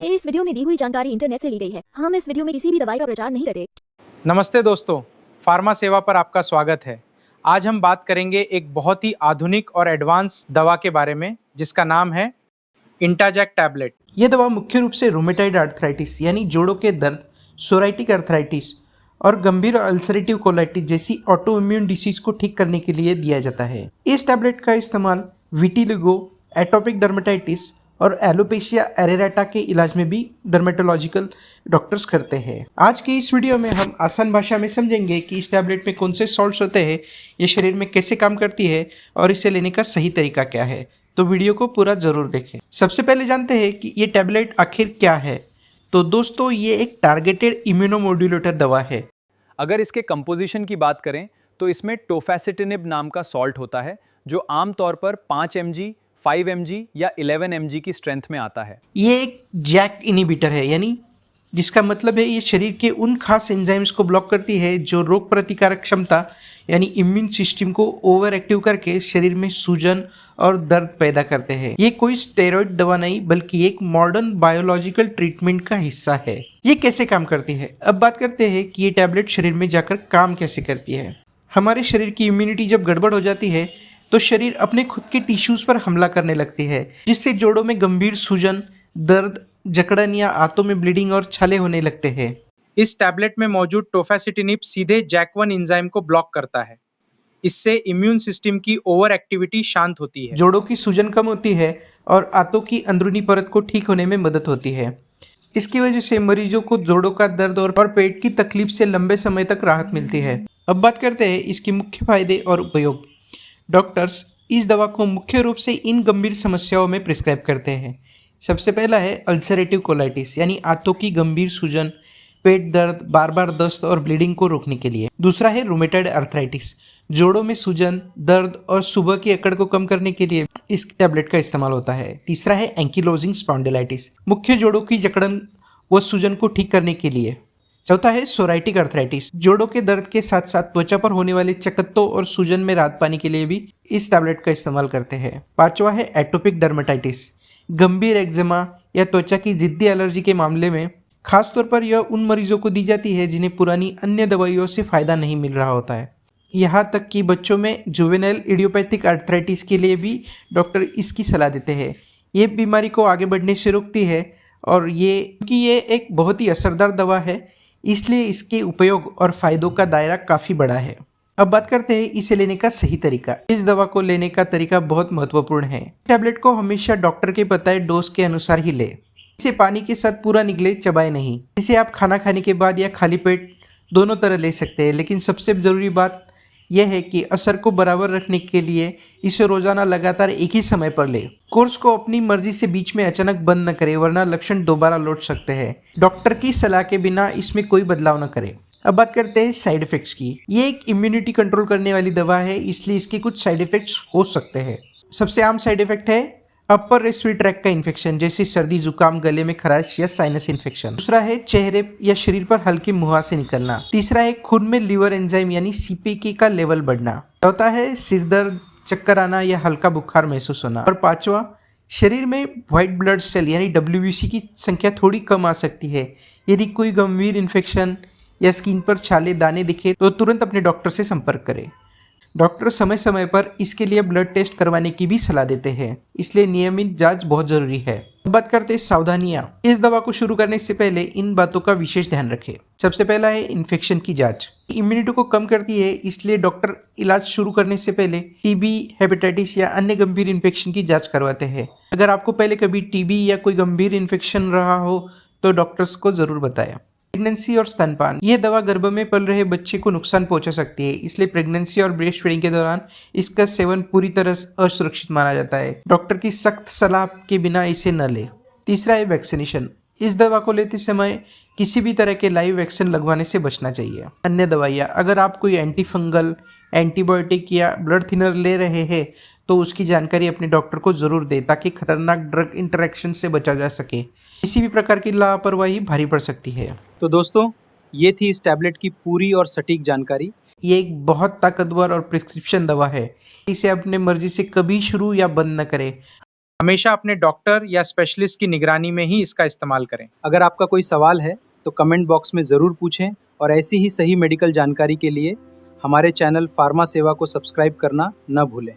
इस वीडियो में दी हुई जानकारी इंटरनेट से ली गई है। हम इस वीडियो में किसी भी दवाई का प्रचार नहीं करते। नमस्ते दोस्तों, फार्मा सेवा पर आपका स्वागत है। आज हम बात करेंगे एक बहुत ही आधुनिक और एडवांस दवा के बारे में जिसका नाम है इंटाजैक टैबलेट। यह दवा मुख्य रूप से रोमेटाइड आर्थराइटिस यानी जोड़ों के दर्द, सोराइटिक आर्थराइटिस और गंभीर अल्सरेटिव कोलाइटिस जैसी ऑटो इम्यून डिसीज को ठीक करने के लिए दिया जाता है। इस टैबलेट का इस्तेमाल विटिलिगो, एटोपिक डर्मेटाइटिस और एलोपेशिया एरेराटा के इलाज में भी डर्मेटोलॉजिकल डॉक्टर्स करते हैं। आज की इस वीडियो में हम आसान भाषा में समझेंगे कि इस टैबलेट में कौन से सॉल्ट्स होते हैं, ये शरीर में कैसे काम करती है और इसे लेने का सही तरीका क्या है। तो वीडियो को पूरा जरूर देखें। सबसे पहले जानते हैं कि ये टैबलेट आखिर क्या है। तो दोस्तों, ये एक टारगेटेड इम्यूनोमोड्यूलेटर दवा है। अगर इसके कंपोजिशन की बात करें तो इसमें टोफैसिटिनिब नाम का सॉल्ट होता है जो आमतौर पर 5 mg, 5 mg या 11 mg की स्ट्रेंथ में आता है। ये एक जैक इनिबिटर है, यानी जिसका मतलब है ये शरीर के उन खास एंजाइम्स को ब्लॉक करती है जो रोग प्रतिकारक क्षमता यानी इम्यून सिस्टम को ओवर एक्टिव करके शरीर में सूजन और दर्द पैदा करते हैं। ये कोई स्टेरॉइड दवा नहीं बल्कि एक मॉडर्न बायोलॉजिकल ट्रीटमेंट का हिस्सा है। ये कैसे काम करती है, अब बात करते हैं कि ये टैबलेट शरीर में जाकर काम कैसे करती है। हमारे शरीर की इम्यूनिटी जब गड़बड़ हो जाती है तो शरीर अपने खुद के टिश्यूज पर हमला करने लगती है, जिससे जोड़ों में गंभीर सूजन, दर्द, जकड़न या आंतों में ब्लीडिंग और छाले होने लगते हैं। इस टैबलेट में मौजूद टोफैसिटिनिब सीधे जैक1 एंजाइम को ब्लॉक करता है। इससे इम्यून सिस्टम की ओवर एक्टिविटी शांत होती है। जोड़ों की सूजन कम होती है और आंतों की अंदरूनी परत को ठीक होने में मदद होती है। इसकी वजह से मरीजों को जोड़ों का दर्द और पेट की तकलीफ से लंबे समय तक राहत मिलती है। अब बात करते हैं इसके मुख्य फायदे और उपयोग। डॉक्टर्स इस दवा को मुख्य रूप से इन गंभीर समस्याओं में प्रिस्क्राइब करते हैं। सबसे पहला है अल्सरेटिव कोलाइटिस यानी आंतों की गंभीर सूजन, पेट दर्द, बार बार दस्त और ब्लीडिंग को रोकने के लिए। दूसरा है रोमेटाइड आर्थराइटिस, जोड़ों में सूजन, दर्द और सुबह की अकड़ को कम करने के लिए इस टैबलेट का इस्तेमाल होता है। तीसरा है एंकिलोजिंग स्पॉन्डिलाइटिस, मुख्य जोड़ों की जकड़न व सूजन को ठीक करने के लिए। चौथा है सोराइटिक आर्थराइटिस, जोड़ों के दर्द के साथ साथ त्वचा पर होने वाले चकत्तों और सूजन में राहत पाने के लिए भी इस टैबलेट का इस्तेमाल करते हैं। पांचवा है एटोपिक डर्मेटाइटिस, गंभीर एक्जिमा या त्वचा की जिद्दी एलर्जी के मामले में खासतौर पर यह उन मरीजों को दी जाती है जिन्हें पुरानी अन्य दवाइयों से फायदा नहीं मिल रहा होता है। यहाँ तक कि बच्चों में जुवेनाइल इडियोपैथिक आर्थराइटिस के लिए भी डॉक्टर इसकी सलाह देते हैं। ये बीमारी को आगे बढ़ने से रोकती है और ये एक बहुत ही असरदार दवा है, इसलिए इसके उपयोग और फायदों का दायरा काफ़ी बड़ा है। अब बात करते हैं इसे लेने का सही तरीका। इस दवा को लेने का तरीका बहुत महत्वपूर्ण है। टैबलेट को हमेशा डॉक्टर के बताए डोज के अनुसार ही ले। इसे पानी के साथ पूरा निगले, चबाए नहीं। इसे आप खाना खाने के बाद या खाली पेट दोनों तरह ले सकते हैं, लेकिन सबसे ज़रूरी बात यह है कि असर को बराबर रखने के लिए इसे रोजाना लगातार एक ही समय पर ले। कोर्स को अपनी मर्जी से बीच में अचानक बंद न करें, वरना लक्षण दोबारा लौट सकते हैं। डॉक्टर की सलाह के बिना इसमें कोई बदलाव न करें। अब बात करते हैं साइड इफेक्ट्स की। ये एक इम्यूनिटी कंट्रोल करने वाली दवा है, इसलिए इसके कुछ साइड इफेक्ट्स हो सकते हैं। सबसे आम साइड इफेक्ट है अपर रेस्पिरेटरी ट्रैक्ट का इन्फेक्शन, जैसे सर्दी, जुकाम, गले में खराश या साइनस इन्फेक्शन। दूसरा है चेहरे या शरीर पर हल्की मुहासे निकलना। तीसरा है खून में लिवर एंजाइम यानी सीपीके का लेवल बढ़ना। चौथा है सिर दर्द, चक्कर आना या हल्का बुखार महसूस होना। और पांचवा, शरीर में व्हाइट ब्लड सेल यानी WBC की संख्या थोड़ी कम आ सकती है। यदि कोई गंभीर इन्फेक्शन या स्किन पर छाले, दाने दिखे तो तुरंत अपने डॉक्टर से संपर्क करें। डॉक्टर समय समय पर इसके लिए ब्लड टेस्ट करवाने की भी सलाह देते हैं, इसलिए नियमित जांच बहुत जरूरी है। अब बात करते हैं सावधानियां। इस दवा को शुरू करने से पहले इन बातों का विशेष ध्यान रखें। सबसे पहला है इन्फेक्शन की जांच। इम्यूनिटी को कम करती है, इसलिए डॉक्टर इलाज शुरू करने से पहले टीबी, हेपेटाइटिस या अन्य गंभीर इन्फेक्शन की जांच करवाते हैं। अगर आपको पहले कभी टीबी या कोई गंभीर इन्फेक्शन रहा हो तो डॉक्टर्स को जरूर बताएं। प्रेगनेंसी और स्तनपान, यह दवा गर्भ में पल रहे बच्चे को नुकसान पहुंचा सकती है, इसलिए प्रेगनेंसी और ब्रेस्ट फीडिंग के दौरान इसका सेवन पूरी तरह असुरक्षित माना जाता है। डॉक्टर की सख्त सलाह के बिना इसे न ले। तीसरा है वैक्सीनेशन। इस दवा को लेते समय किसी भी तरह के लाइव वैक्सीन लगवाने से बचना चाहिए। अन्य दवाइयाँ, अगर आप कोई एंटी फंगल, एंटीबायोटिक या ब्लड थिनर ले रहे हैं तो उसकी जानकारी अपने डॉक्टर को जरूर दें, ताकि खतरनाक ड्रग इंटरेक्शन से बचा जा सके। किसी भी प्रकार की लापरवाही भारी पड़ सकती है। तो दोस्तों, ये थी इस टैबलेट की पूरी और सटीक जानकारी। ये एक बहुत ताकतवर और प्रिस्क्रिप्शन दवा है। इसे अपने मर्जी से कभी शुरू या बंद न करें। हमेशा अपने डॉक्टर या स्पेशलिस्ट की निगरानी में ही इसका इस्तेमाल करें। अगर आपका कोई सवाल है तो कमेंट बॉक्स में ज़रूर पूछें और ऐसी ही सही मेडिकल जानकारी के लिए हमारे चैनल फार्मा सेवा को सब्सक्राइब करना न भूलें।